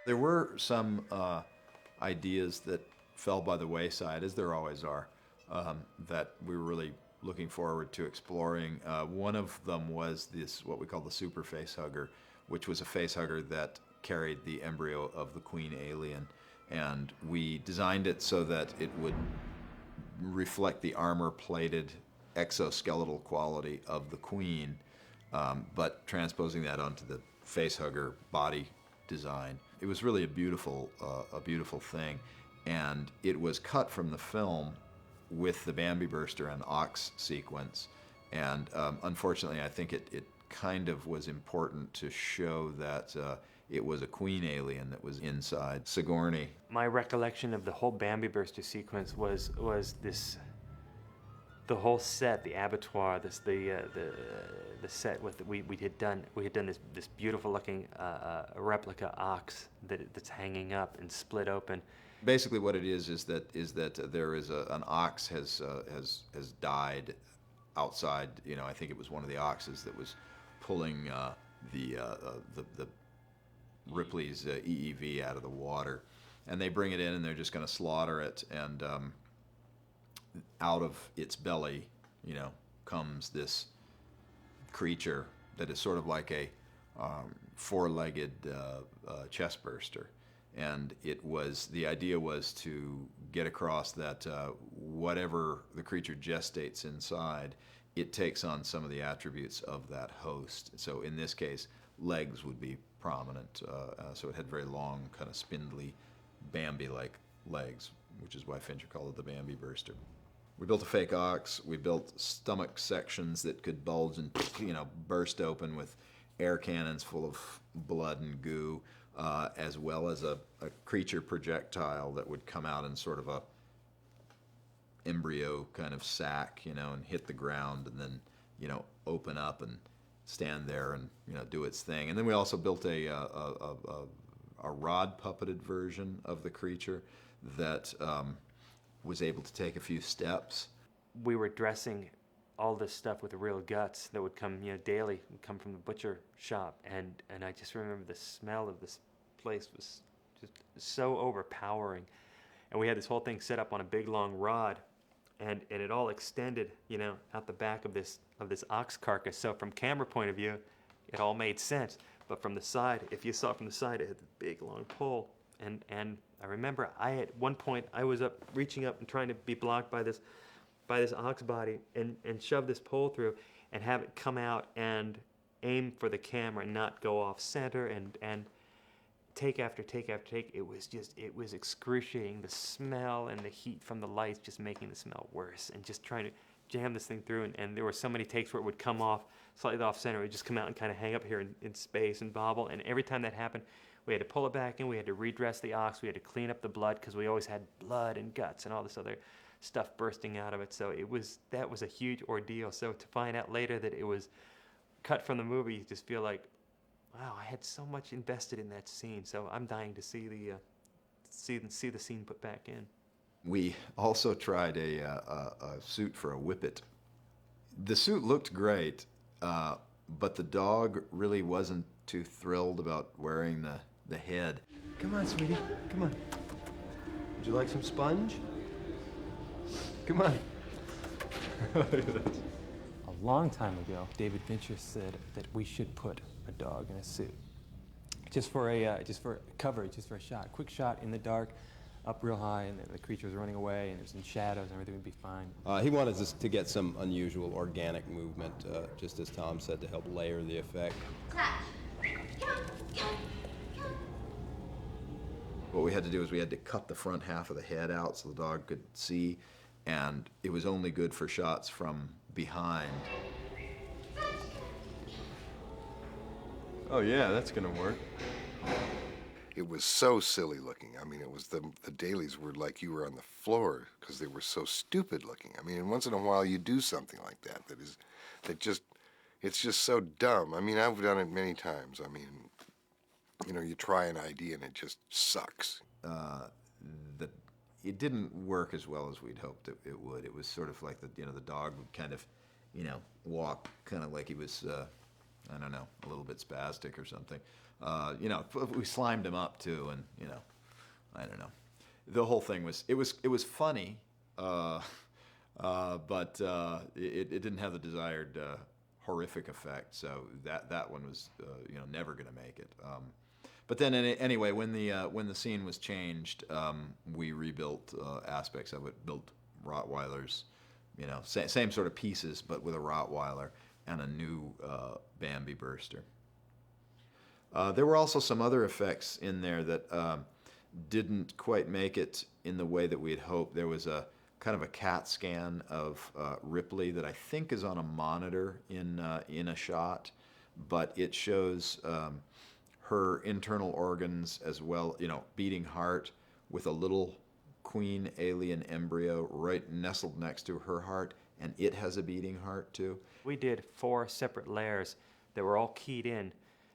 There were some ideas that fell by the wayside, as there always are, that we were really looking forward to exploring. One of them was this, what we call the super facehugger, which was a facehugger that carried the embryo of the queen alien. And we designed it so that it would reflect the armor-plated exoskeletal quality of the queen, but transposing that onto the facehugger body design. It was really a beautiful thing, and it was cut from the film with the Bambi Burster and Ox sequence. And unfortunately, I think it kind of was important to show that it was a queen alien that was inside Sigourney. My recollection of the whole Bambi Burster sequence was this, the whole set, the abattoir, the set with we had done this beautiful looking replica ox that's hanging up and split open. Basically, what it is that there is an ox has died outside. You know, I think it was one of the oxes that was pulling the Ripley's EEV out of the water, and they bring it in and they're just going to slaughter it, and out of its belly, you know, comes this creature that is sort of like a four-legged chest burster. And the idea was to get across that whatever the creature gestates inside, it takes on some of the attributes of that host. So in this case, legs would be prominent. So it had very long, kind of spindly, Bambi-like legs, which is why Fincher called it the Bambi Burster. We built a fake ox. We built stomach sections that could bulge and, you know, burst open with air cannons full of blood and goo, as well as a creature projectile that would come out in sort of a embryo kind of sack, you know, and hit the ground and then, you know, open up and stand there and, you know, do its thing. And then we also built a rod puppeted version of the creature that was able to take a few steps. We were dressing all this stuff with the real guts that would come, you know, daily, would come from the butcher shop, and I just remember the smell of this place was just so overpowering. And we had this whole thing set up on a big long rod, and it all extended, you know, out the back of this ox carcass. So from camera point of view, it all made sense. But from the side, if you saw it from the side, it had the big long pole. And I remember at one point I was reaching up and trying to be blocked by this ox body and shove this pole through and have it come out and aim for the camera and not go off center, and take after take after take. It was excruciating, the smell and the heat from the lights just making the smell worse, and just trying to jam this thing through, and there were so many takes where it would come off slightly off center. It would just come out and kind of hang up here in space and bobble, and every time that happened, we had to pull it back in, we had to redress the ox, we had to clean up the blood, because we always had blood and guts and all this other stuff bursting out of it. So that was a huge ordeal. So to find out later that it was cut from the movie, you just feel like, wow, I had so much invested in that scene. So I'm dying to see the scene put back in. We also tried a suit for a whippet. The suit looked great, but the dog really wasn't too thrilled about wearing the head. Come on, sweetie, come on. Would you like some sponge? Come on. A long time ago, David Fincher said that we should put a dog in a suit. Just for coverage, just for a shot. Quick shot in the dark, up real high, and the creature's running away, and there's some shadows, and everything would be fine. He wanted us to get some unusual organic movement, just as Tom said, to help layer the effect. What we had to do is we had to cut the front half of the head out so the dog could see, and it was only good for shots from behind. Oh yeah, that's gonna work. It was so silly looking. I mean, it was the dailies were like you were on the floor because they were so stupid looking. I mean, and once in a while you do something like that it's just so dumb. I mean, I've done it many times. I mean, you know, you try an idea and it just sucks. It didn't work as well as we'd hoped it would. It was sort of like the dog would kind of, you know, walk kind of like he was, I don't know, a little bit spastic or something. We slimed him up too, and I don't know. The whole thing was funny, but it didn't have the desired horrific effect. So that one was never going to make it. But then anyway, when the scene was changed, we rebuilt aspects of it, built Rottweilers, same sort of pieces, but with a Rottweiler and a new Bambi Burster. There were also some other effects in there that didn't quite make it in the way that we had hoped. There was a kind of a CAT scan of Ripley that I think is on a monitor in a shot, but it shows her internal organs as well, beating heart with a little queen alien embryo right nestled next to her heart, and it has a beating heart too. We did 4 separate layers that were all keyed in,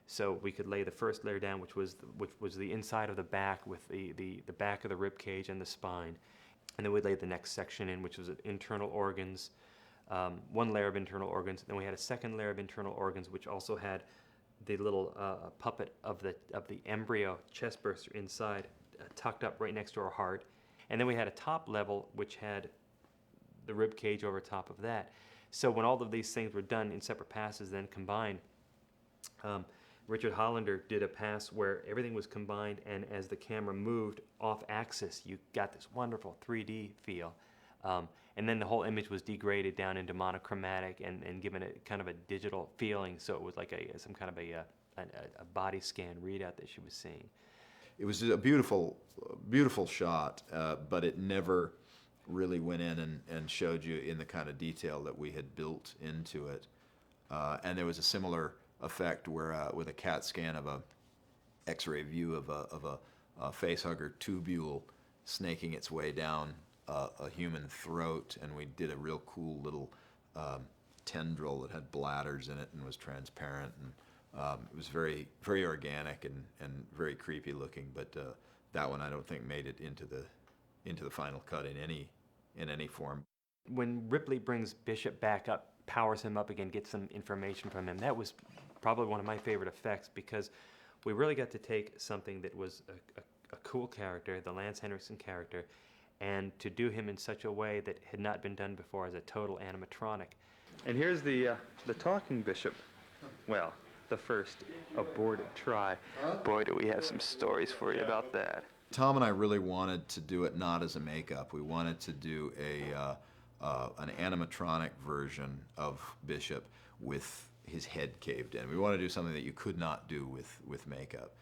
so we could lay the first layer down, which was the inside of the back with the back of the rib cage and the spine, and then we'd lay the next section in, which was internal organs, 1 layer of internal organs. Then we had a second layer of internal organs, which also had the little puppet of the embryo chest burster inside, tucked up right next to our heart. And then we had a top level which had the rib cage over top of that. So when all of these things were done in separate passes, then combined, Richard Hollander did a pass where everything was combined, and as the camera moved off axis, you got this wonderful 3D feel. And then the whole image was degraded down into monochromatic and given a kind of a digital feeling, so it was like some kind of a body scan readout that she was seeing. It was a beautiful shot, but it never really went in and showed you in the kind of detail that we had built into it. And there was a similar effect where with a CAT scan of a X-ray view of a facehugger tubule snaking its way down a human throat, and we did a real cool little tendril that had bladders in it and was transparent, and it was very, very organic and very creepy looking. But that one I don't think made it into the final cut in any form. When Ripley brings Bishop back up, powers him up again, gets some information from him, that was probably one of my favorite effects, because we really got to take something that was a cool character, the Lance Henriksen character, and to do him in such a way that had not been done before as a total animatronic. And here's the talking bishop. Well, the first aborted try. Boy, do we have some stories for you about that. Tom and I really wanted to do it not as a makeup. We wanted to do an animatronic version of Bishop with his head caved in. We wanted to do something that you could not do with makeup.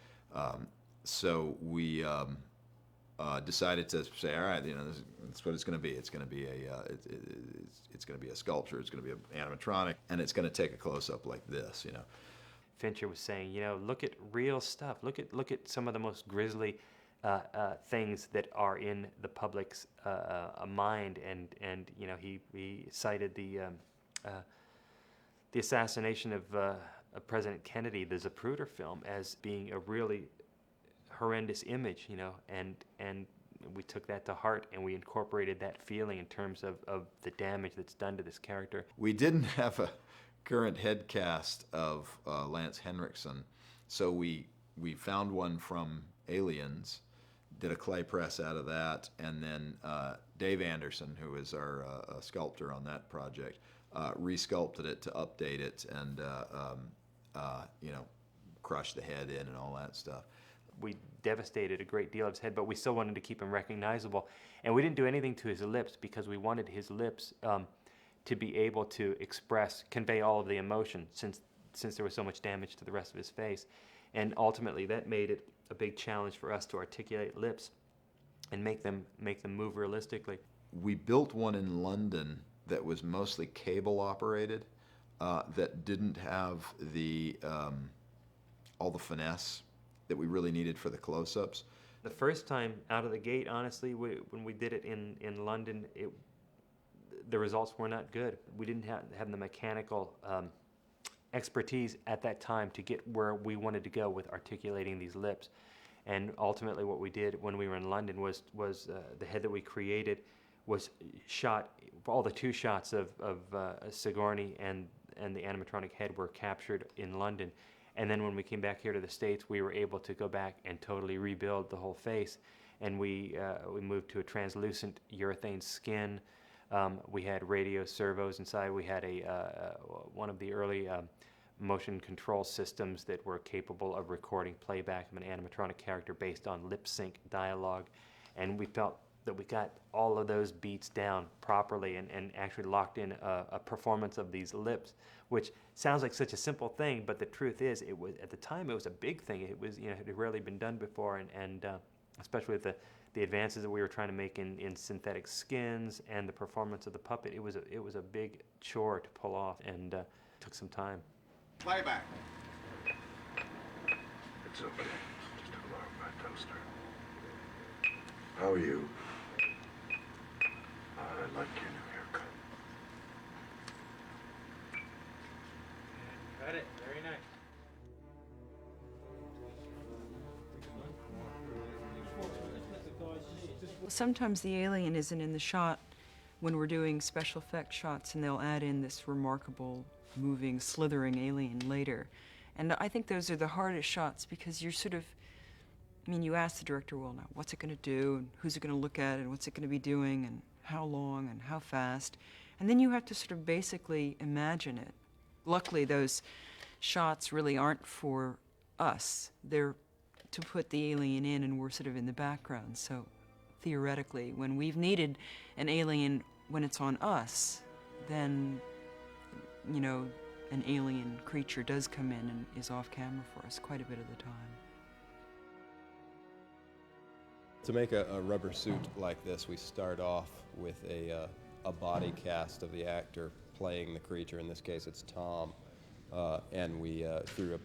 So we decided to say, all right, that's what it's going to be. It's going to be it's going to be a sculpture. It's going to be an animatronic, and it's going to take a close up like this. Fincher was saying, look at real stuff. Look at some of the most grisly things that are in the public's mind, and he cited the assassination of President Kennedy, the Zapruder film, as being a really horrendous image, and we took that to heart, and we incorporated that feeling in terms of the damage that's done to this character. We didn't have a current head cast of Lance Henriksen, so we found one from Aliens, did a clay press out of that, and then Dave Anderson, who is our sculptor on that project, resculpted it to update it and crush the head in and all that stuff. We devastated a great deal of his head, but we still wanted to keep him recognizable. And we didn't do anything to his lips because we wanted his lips to be able to convey all of the emotion, since there was so much damage to the rest of his face. And ultimately, that made it a big challenge for us to articulate lips and make them move realistically. We built one in London that was mostly cable operated, that didn't have all the finesse that we really needed for the close-ups. The first time out of the gate, honestly, when we did it in London, the results were not good. We didn't have the mechanical expertise at that time to get where we wanted to go with articulating these lips. And ultimately what we did when we were in London was the head that we created was shot, all the 2 shots of Sigourney and the animatronic head were captured in London. And then when we came back here to the States, we were able to go back and totally rebuild the whole face. And we moved to a translucent urethane skin. We had radio servos inside. We had one of the early motion control systems that were capable of recording playback of an animatronic character based on lip sync dialogue. And we felt that we got all of those beats down properly and actually locked in a performance of these lips, which sounds like such a simple thing, but the truth is, it was at the time it was a big thing. It was, it had rarely been done before, and especially with the advances that we were trying to make in synthetic skins and the performance of the puppet, it was a big chore to pull off, and took some time. Playback. It's okay. Just a glorified toaster. How are you? I like your new haircut. Got it. Very nice. Sometimes the alien isn't in the shot when we're doing special effect shots, and they'll add in this remarkable, moving, slithering alien later. And I think those are the hardest shots because you're sort of, you ask the director, well, now, what's it going to do, and who's it going to look at, and what's it going to be doing, and how long, and how fast. And then you have to sort of basically imagine it. Luckily, those shots really aren't for us. They're to put the alien in, and we're sort of in the background. So theoretically, when we've needed an alien when it's on us, then, an alien creature does come in and is off camera for us quite a bit of the time. To make a rubber suit like this, we start off with a body cast of the actor playing the creature. In this case, it's Tom. And we, through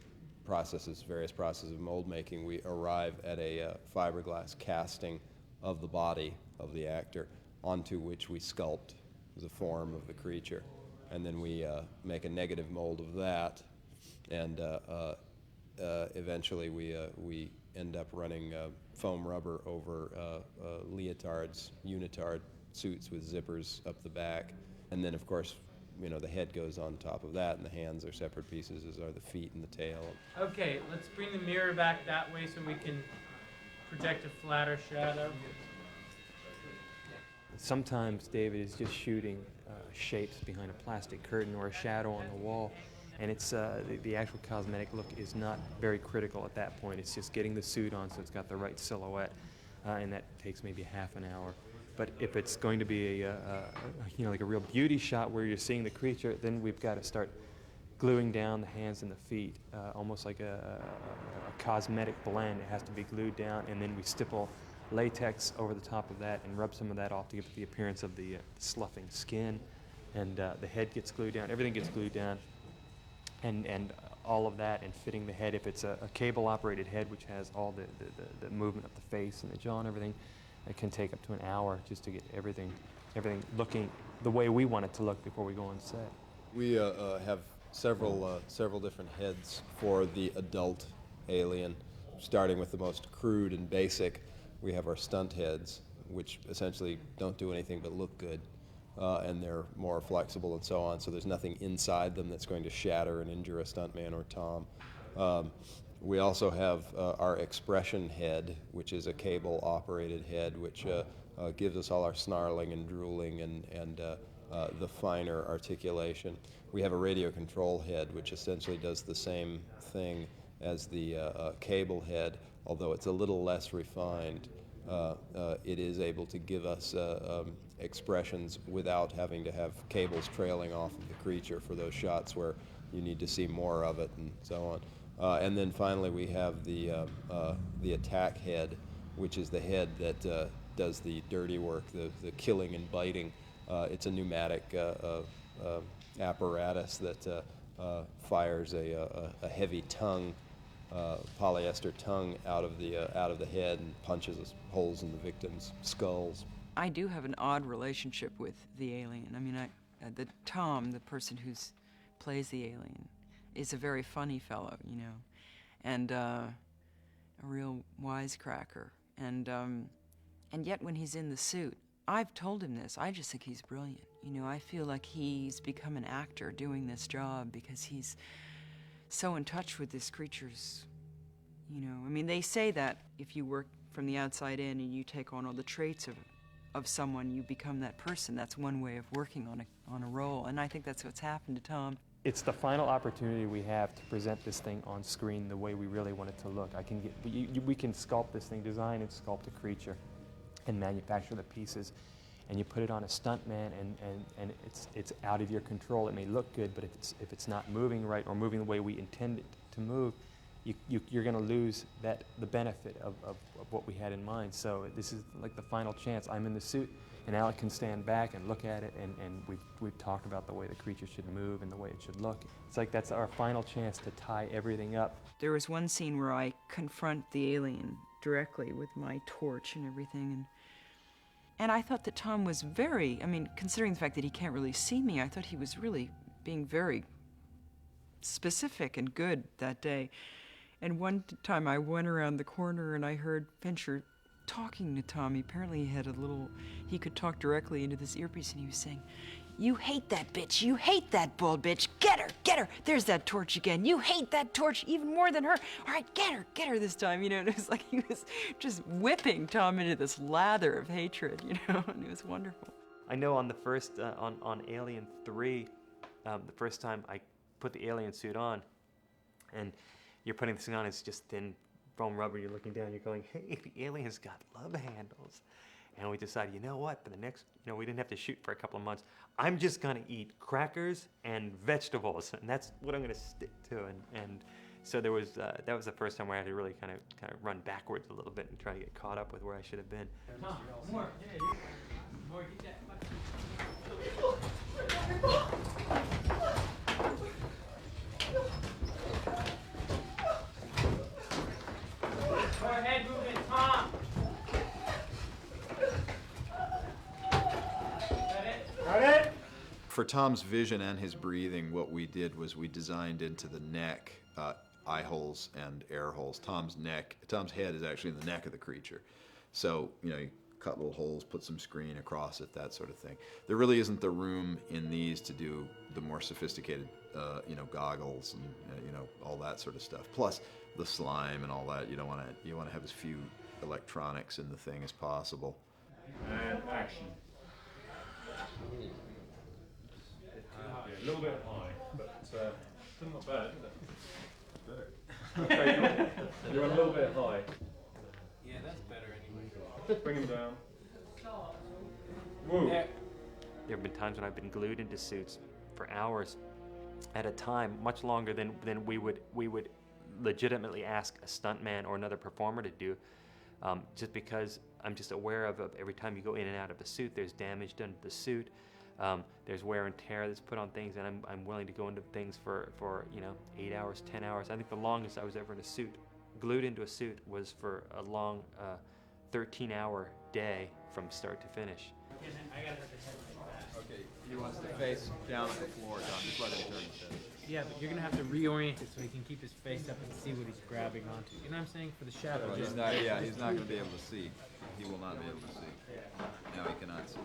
various processes of mold making, we arrive at a fiberglass casting of the body of the actor, onto which we sculpt the form of the creature. And then we make a negative mold of that, and eventually we end up running foam rubber over leotards, unitard suits with zippers up the back. And then, of course, the head goes on top of that, and the hands are separate pieces, as are the feet and the tail. Okay, let's bring the mirror back that way so we can project a flatter shadow. Sometimes David is just shooting shapes behind a plastic curtain or a shadow on the wall, and it's the actual cosmetic look is not very critical at that point. It's just getting the suit on so it's got the right silhouette, and that takes maybe half an hour. But if it's going to be like a real beauty shot where you're seeing the creature, then we've got to start gluing down the hands and the feet, almost like a cosmetic blend. It has to be glued down, and then we stipple latex over the top of that and rub some of that off to give it the appearance of the sloughing skin. And the head gets glued down. Everything gets glued down, and all of that, and fitting the head. If it's a cable-operated head, which has all the movement of the face and the jaw and everything, it can take up to an hour just to get everything looking the way we want it to look before we go on set. We have several different heads for the adult alien, starting with the most crude and basic. We have our stunt heads, which essentially don't do anything but look good, and they're more flexible and so on, so there's nothing inside them that's going to shatter and injure a stuntman or Tom. We also have our expression head, which is a cable-operated head, which gives us all our snarling and drooling and the finer articulation. We have a radio control head, which essentially does the same thing as the cable head, although it's a little less refined. It is able to give us expressions without having to have cables trailing off of the creature for those shots where you need to see more of it and so on. And then finally we have the attack head, which is the head that does the dirty work, the killing and biting. It's a pneumatic apparatus that fires a heavy tongue, polyester tongue out of the head and punches holes in the victim's skulls. I do have an odd relationship with the alien. The Tom, the person who plays the alien, is a very funny fellow, and a real wisecracker. And yet when he's in the suit, I've told him this, I just think he's brilliant. I feel like he's become an actor doing this job because he's so in touch with this creature's, you know, I mean, they say that if you work from the outside in and you take on all the traits of someone, you become that person. That's one way of working on a role, and I think that's what's happened to Tom. It's the final opportunity we have to present this thing on screen the way we really want it to look. We can sculpt this thing, design and sculpt a creature, and manufacture the pieces, and you put it on a stuntman, and it's out of your control. It may look good, but if it's not moving right or moving the way we intend it to move, you're going to lose the benefit of what we had in mind. So this is like the final chance. I'm in the suit, and Alec can stand back and look at it, and we've talked about the way the creature should move and the way it should look. It's like that's our final chance to tie everything up. There was one scene where I confront the alien directly with my torch and everything, and I thought that Tom was very, I mean, considering the fact that he can't really see me, I thought he was really being very specific and good that day. And one time I went around the corner and I heard Fincher talking to Tommy. Apparently he could talk directly into this earpiece, and he was saying, "You hate that bitch, you hate that bald bitch, get her, there's that torch again, you hate that torch even more than her, all right, get her this time," you know, and it was like he was just whipping Tom into this lather of hatred, you know, and it was wonderful. I know on the first, on Alien 3, the first time I put the alien suit on, and you're putting this thing on, it's just thin foam rubber, you're looking down, you're going, hey, the alien's got love handles. And we decided, you know what, for the next, we didn't have to shoot for a couple of months. I'm just gonna eat crackers and vegetables, and that's what I'm gonna stick to. And so there was, that was the first time where I had to really kind of run backwards a little bit and try to get caught up with where I should have been. Tom, more. Yeah, more. Get that. Go ahead, move it, Tom. Got it? For Tom's vision and his breathing, what we did was we designed into the neck eye holes and air holes. Tom's head is actually in the neck of the creature. So, you cut little holes, put some screen across it, that sort of thing. There really isn't the room in these to do the more sophisticated, goggles and, all that sort of stuff. Plus the slime and all that. You want to have as few electronics in the thing as possible. And action. A little bit high, but still not bad, is it? Better. Okay, you want a little bit high. Yeah, that's better anyway. Bring him down. Whoa. There have been times when I've been glued into suits for hours at a time, much longer than we would legitimately ask a stuntman or another performer to do, just because I'm just aware of every time you go in and out of a suit, there's damage done to the suit. There's wear and tear that's put on things, and I'm willing to go into things for 8 hours, 10 hours. I think the longest I was ever in a suit, glued into a suit, was for a long 13-hour day from start to finish. I gotta put the head like that. Okay, he wants to face down at the floor, Tom. Just let him turn his head. Yeah, but you're gonna have to reorient it so he can keep his face up and see what he's grabbing onto. You know what I'm saying? For the shadow. Well, he's not going to be able to see. He will not be able to see. No, he cannot see.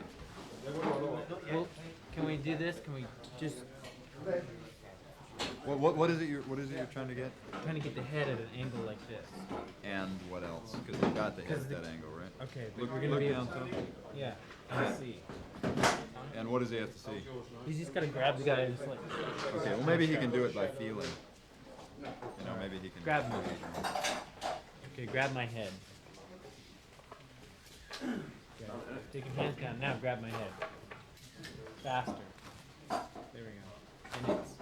Well, can we do this? Can we just What is it you're trying to get? trying to get the head at an angle like this? And what else? Because we got the head at that angle, right? Okay, but Look, we're gonna look be down, Tom. Yeah, I see. And what does he have to see? He's just gotta grab the guy and just like Okay, well maybe he can do it by feeling. Maybe he can grab me. Okay, grab my head. Okay, take your hands down. Now grab my head. Faster. There we go. And it's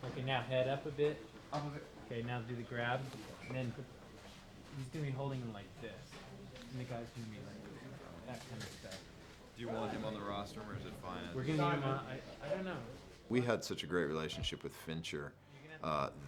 Okay, now head up a bit. Okay, now do the grab. And then he's gonna be holding him like this. And the guy's gonna be like that kind of stuff. Do you want him on the roster, or is it fine? We're gonna need him on. I don't know. We had such a great relationship with Fincher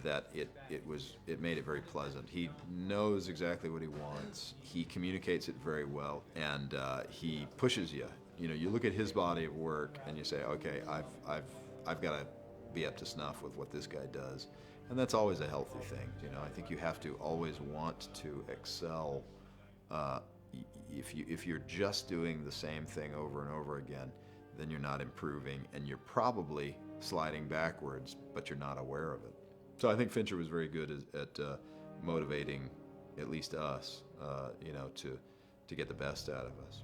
that it made it very pleasant. He knows exactly what he wants. He communicates it very well, and he pushes you. You look at his body of work and you say, okay, I've got to be up to snuff with what this guy does, and that's always a healthy thing. I think you have to always want to excel. If you're just doing the same thing over and over again, then you're not improving, and you're probably sliding backwards, but you're not aware of it. So I think Fincher was very good at motivating at least us, you know, to get the best out of us.